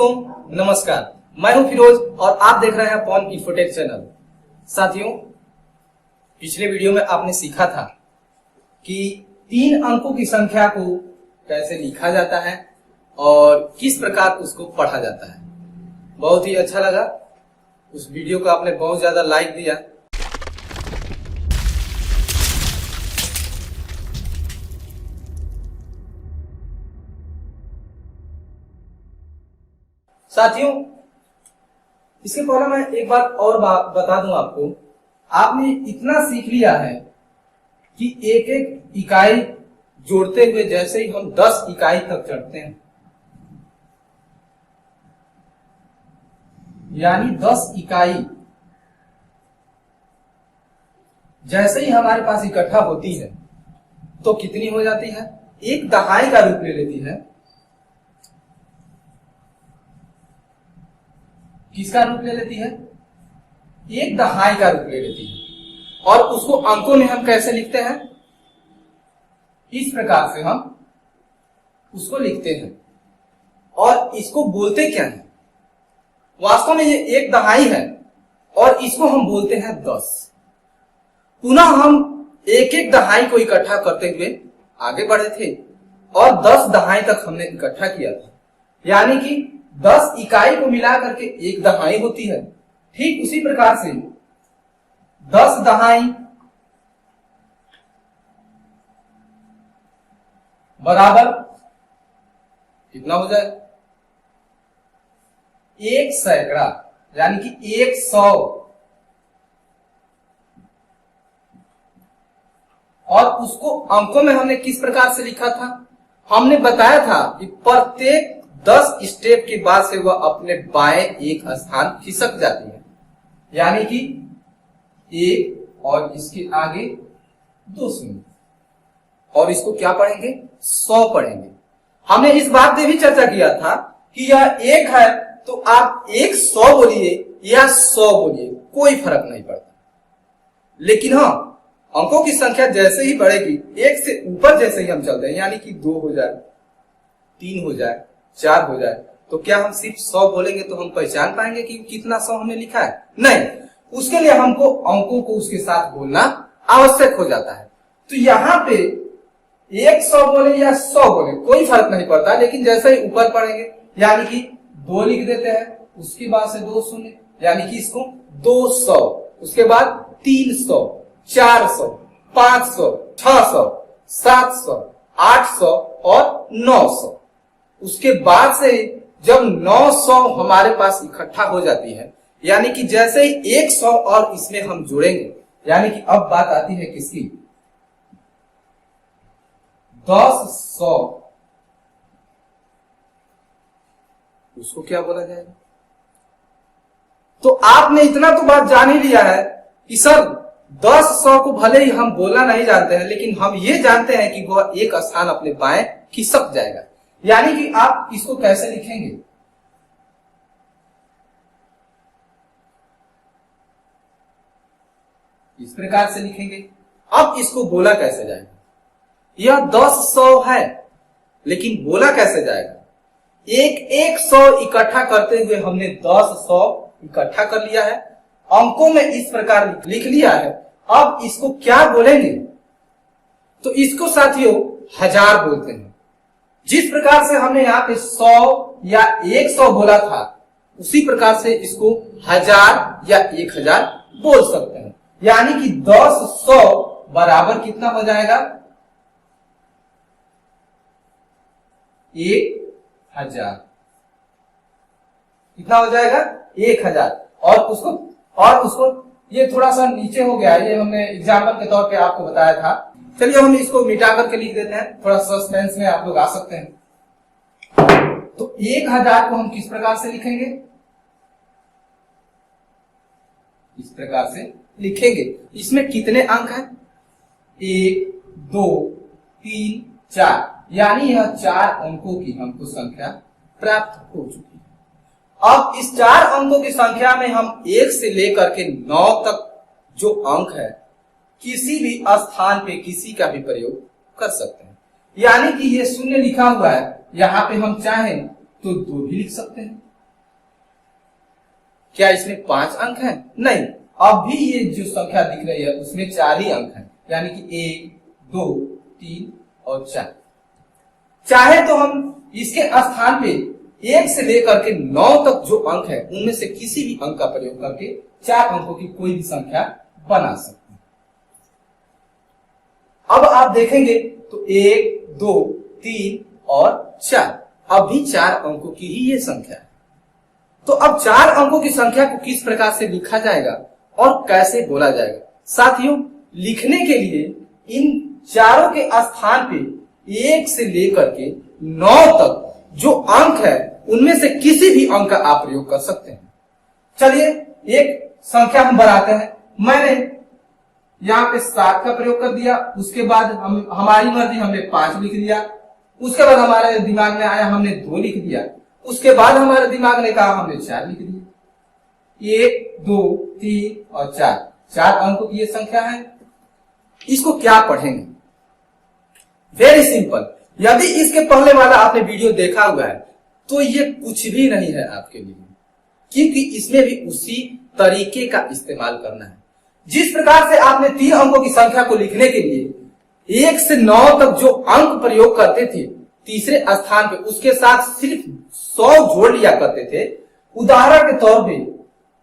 दोस्तों नमस्कार, मैं हूं फिरोज और आप देख रहे हैं पॉन इन्फोटेक चैनल। साथियों, पिछले वीडियो में आपने सीखा था कि 3 अंकों की संख्या को कैसे लिखा जाता है और किस प्रकार उसको पढ़ा जाता है। बहुत ही अच्छा लगा, उस वीडियो को आपने बहुत ज्यादा लाइक दिया। साथियों, इसके पहले मैं एक बात और बता दूं आपको। आपने इतना सीख लिया है कि एक एक इकाई जोड़ते हुए जैसे ही हम 10 इकाई तक चढ़ते हैं, यानी 10 इकाई जैसे ही हमारे पास इकट्ठा होती है तो कितनी हो जाती है? एक दहाई का रूप ले लेती है। किसका रूप ले लेती है? एक दहाई का रूप ले लेती है। और उसको अंकों में हम कैसे लिखते हैं? इस प्रकार से हम उसको लिखते हैं। और इसको बोलते क्या है? वास्तव में ये एक दहाई है और इसको हम बोलते हैं 10। पुनः हम एक एक दहाई को इकट्ठा करते हुए आगे बढ़े थे और 10 दहाई तक हमने इकट्ठा किया था, यानी कि 10 इकाई को मिला करके एक दहाई होती है। ठीक उसी प्रकार से 10 दहाई बराबर कितना हो जाए? 1 सैकड़ा, यानी कि 100। और उसको अंकों में हमने किस प्रकार से लिखा था? हमने बताया था कि प्रत्येक 10 स्टेप के बाद से वह अपने बाएं एक स्थान खिसक जाती है, यानी कि 1 और इसके आगे 2 शून्य। और इसको क्या पढ़ेंगे? 100 पढ़ेंगे। हमने इस बात पे भी चर्चा किया था कि यह 1 है तो आप 100 बोलिए या 100 बोलिए, कोई फर्क नहीं पड़ता। लेकिन हाँ, अंकों की संख्या जैसे ही बढ़ेगी, 1 से ऊपर जैसे ही हम चलते हैं, यानी कि 2 हो जाए, 3 हो जाए, 4 हो जाए, तो क्या हम सिर्फ 100 बोलेंगे तो हम पहचान पाएंगे कि कितना 100 हमने लिखा है? नहीं, उसके लिए हमको अंकों को उसके साथ बोलना आवश्यक हो जाता है। तो यहाँ पे 100 बोले या 100 बोले कोई फर्क नहीं पड़ता, लेकिन जैसे ही ऊपर पढ़ेंगे, यानी कि 2 लिख देते हैं, उसके बाद से 2 शून्य, यानी कि इसको 200, उसके बाद 300, 400, 500, 600, 700, 800 और 900। उसके बाद से जब 900 हमारे पास इकट्ठा हो जाती है, यानी कि जैसे ही 100 और इसमें हम जोड़ेंगे, यानी कि अब बात आती है किसकी? 10 उसको क्या बोला जाएगा? तो आपने इतना तो बात जान ही लिया है कि सर 10 को भले ही हम बोलना नहीं जानते हैं, लेकिन हम ये जानते हैं कि वह एक स्थान अपने बाएं खिसक जाएगा। यानी कि आप इसको कैसे लिखेंगे? इस प्रकार से लिखेंगे। अब इसको बोला कैसे जाएगा? यह 10 है, लेकिन बोला कैसे जाएगा? एक 100 इकट्ठा करते हुए हमने 10 इकट्ठा कर लिया है, अंकों में इस प्रकार लिख लिया है। अब इसको क्या बोलेंगे? तो इसको साथियों 1000 बोलते हैं। जिस प्रकार से हमने यहाँ पे 100 या 100 बोला था, उसी प्रकार से इसको 1000 या 1000 बोल सकते हैं। यानी कि 10 बराबर कितना हो जाएगा? 1000। कितना हो जाएगा? 1000। और उसको ये थोड़ा सा नीचे हो गया, ये हमने एग्जाम्पल के तौर पे आपको बताया था। चलिए हम इसको मिटा करके लिख देते हैं, थोड़ा सस्पेंस में आप लोग आ सकते हैं। तो 1000 को हम किस प्रकार से लिखेंगे? इस प्रकार से लिखेंगे। इसमें कितने अंक हैं? 1, 2, 3, 4, यानी यह 4 अंकों की हमको संख्या प्राप्त हो चुकी है। अब इस 4 अंकों की संख्या में हम 1 से लेकर के 9 तक जो अंक है, किसी भी स्थान पे किसी का भी प्रयोग कर सकते हैं। यानी कि ये 0 लिखा हुआ है, यहाँ पे हम चाहें तो 2 भी लिख सकते हैं, क्या इसमें 5 अंक हैं? नहीं, अब भी ये जो संख्या दिख रही है उसमें 4 ही अंक हैं, यानी कि 1, 2, 3 और 4। चाहे तो हम इसके स्थान पे 1 से लेकर के 9 तक जो अंक है उनमें से किसी भी अंक का प्रयोग करके 4 अंकों की कोई भी संख्या बना सकते हैं। अब आप देखेंगे तो 1, 2, 3 और 4, अब भी 4 अंकों की ही ये संख्या है। तो अब 4 अंकों की संख्या को किस प्रकार से लिखा जाएगा और कैसे बोला जाएगा? साथियों, लिखने के लिए इन चारों के स्थान पे 1 से लेकर के 9 तक जो अंक है उनमें से किसी भी अंक का आप प्रयोग कर सकते हैं। चलिए एक संख्या हम बनाते हैं। मैंने यहाँ पे 7 का प्रयोग कर दिया, उसके बाद हमारी मर्जी हमने 5 लिख दिया, उसके बाद हमारे दिमाग में आया हमने 2 लिख दिया, उसके बाद हमारे दिमाग ने कहा हमने 4 लिख दिया। 1, 2, 3 और 4 अंकों की ये संख्या है। इसको क्या पढ़ेंगे? Very simple. यदि इसके पहले वाला आपने वीडियो देखा हुआ है तो ये कुछ भी नहीं है आपके लिए, क्योंकि इसमें भी उसी तरीके का इस्तेमाल करना है। जिस प्रकार से आपने 3 अंकों की संख्या को लिखने के लिए 1 से 9 तक जो अंक प्रयोग करते थे तीसरे स्थान पे, उसके साथ सिर्फ 100 जोड़ लिया करते थे। उदाहरण के तौर पे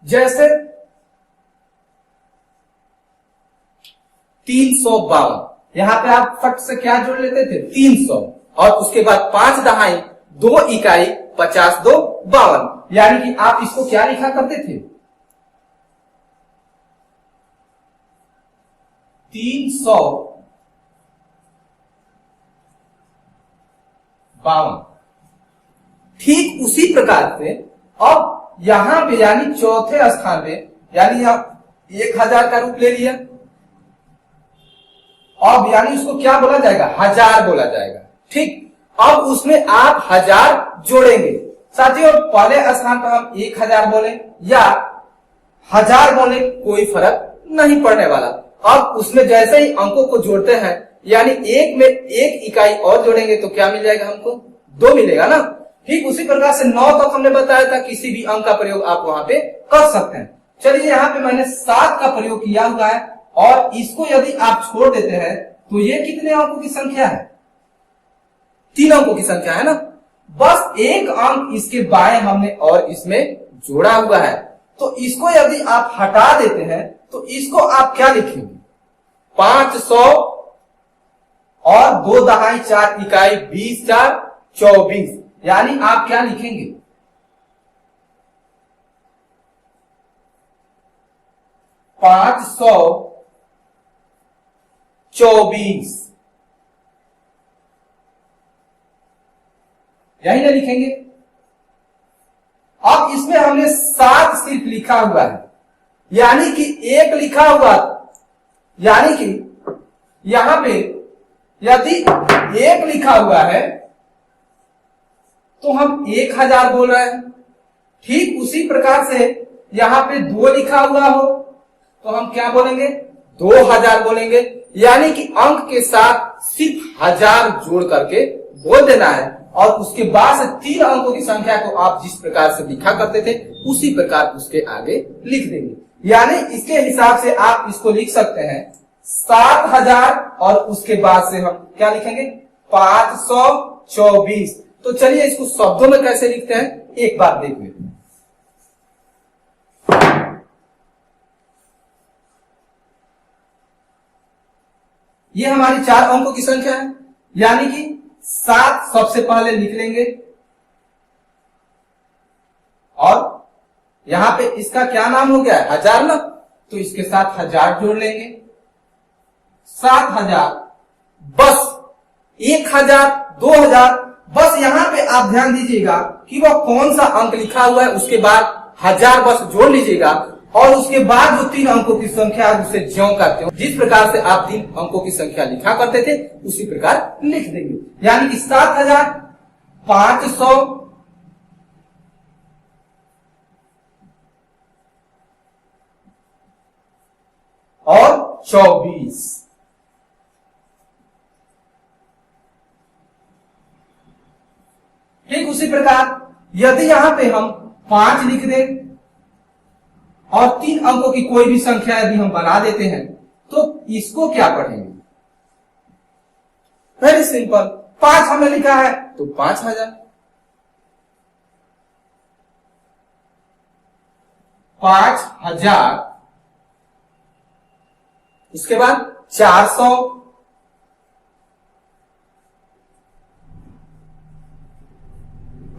जैसे 352, यहां पे आप फट से क्या जोड़ लेते थे? 300, और उसके बाद 5 दहाई 2 इकाई 50 2 52, यानी कि आप इसको क्या लिखा करते थे? 352। ठीक उसी प्रकार से अब यहां पे यानी चौथे स्थान पे, यानी आप 1000 का रूप ले लिया, अब यानी उसको क्या बोला जाएगा? 1000 बोला जाएगा। ठीक, अब उसमें आप 1000 जोड़ेंगे। साथियों, पहले स्थान पर हम 1000 बोले या 1000 बोले कोई फर्क नहीं पड़ने वाला। अब उसमें जैसे ही अंकों को जोड़ते हैं, यानी 1 में 1 इकाई और जोड़ेंगे तो क्या मिल जाएगा हमको? 2 मिलेगा ना। ठीक उसी प्रकार से 9 तक हमने बताया था किसी भी अंक का प्रयोग आप वहां पे कर सकते हैं। चलिए यहाँ पे मैंने 7 का प्रयोग किया हुआ है, और इसको यदि आप छोड़ देते हैं तो ये कितने अंकों की संख्या है? 3 अंकों की संख्या है ना। बस 1 अंक इसके बाएं हमने और इसमें जोड़ा हुआ है, तो इसको यदि आप हटा देते हैं तो इसको आप क्या लिखेंगे? 500 और 2 दहाई 4 इकाई 20 4 24, यानी आप क्या लिखेंगे? 524, यही ना लिखेंगे। अब इसमें हमने 7 सिर्फ लिखा हुआ है, यानी कि 1 लिखा हुआ, यानी कि यहां पे यदि 1 लिखा हुआ है तो हम 1000 बोल रहे हैं। ठीक उसी प्रकार से यहां पे 2 लिखा हुआ हो तो हम क्या बोलेंगे? 2000 बोलेंगे, यानी कि अंक के साथ सिर्फ 1000 जोड़ करके बोल देना है, और उसके बाद से 3 अंकों की संख्या को आप जिस प्रकार से लिखा करते थे उसी प्रकार उसके आगे लिख देंगे। यानी इसके हिसाब से आप इसको लिख सकते हैं 7000 और उसके बाद से हम क्या लिखेंगे? 524। तो चलिए इसको शब्दों में कैसे लिखते हैं एक बार देख लेते हैं। ये हमारी 4 अंकों की संख्या है, यानी कि 7 सबसे पहले लिख लेंगे, और यहां पे इसका क्या नाम हो गया? 1000 ना, तो इसके साथ 1000 जोड़ लेंगे। 7000, बस 1000 2000, बस यहां पे आप ध्यान दीजिएगा कि वह कौन सा अंक लिखा हुआ है, उसके बाद 1000 बस जोड़ लीजिएगा, और उसके बाद जो 3 अंकों की संख्या है उसे ज्यों करते हो, जिस प्रकार से आप 3 अंकों की संख्या लिखा करते थे उसी प्रकार लिख देंगे। यानी कि 7000 500 और 24। ठीक उसी प्रकार यदि यहां पे हम 5 लिख दें और 3 अंकों की कोई भी संख्या यदि हम बना देते हैं तो इसको क्या पढ़ेंगे? वेरी सिंपल, 5 हमें लिखा है तो 5000, 5000, उसके बाद 400,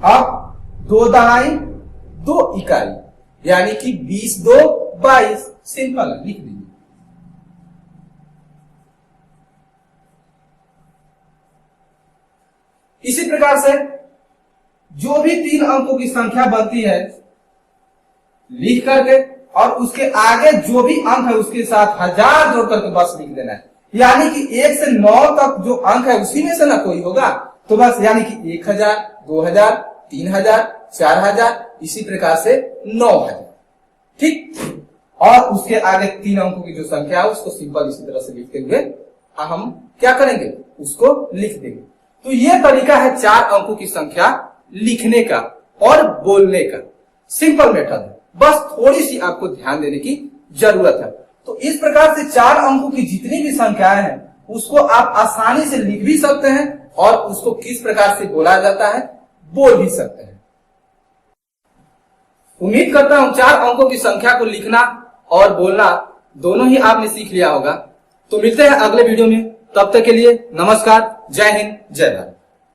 अब 2 दहाई 2 इकाई, यानी कि 20 2 22, सिंपल है, लिख दीजिए। इसी प्रकार से जो भी 3 अंकों की संख्या बनती है लिख करके और उसके आगे जो भी अंक है उसके साथ 1000 जोड़ करके बस लिख देना है, यानी कि 1 से 9 तक जो अंक है उसी में से ना कोई होगा, तो बस यानी कि 1000, 2000, 3000, 4000, इसी प्रकार से 9000, ठीक। और उसके आगे 3 अंकों की जो संख्या है उसको सिंपल इसी तरह से लिखते हुए हम क्या करेंगे, उसको लिख देंगे। तो ये तरीका है 4 अंकों की संख्या लिखने का और बोलने का, सिंपल मेथड है, बस थोड़ी सी आपको ध्यान देने की जरूरत है। तो इस प्रकार से 4 अंकों की जितनी भी संख्याएं हैं उसको आप आसानी से लिख भी सकते हैं और उसको किस प्रकार से बोला जाता है बोल भी सकते हैं। उम्मीद करता हूं 4 अंकों की संख्या को लिखना और बोलना दोनों ही आपने सीख लिया होगा। तो मिलते हैं अगले वीडियो में, तब तक के लिए नमस्कार, जय हिंद, जय भारत।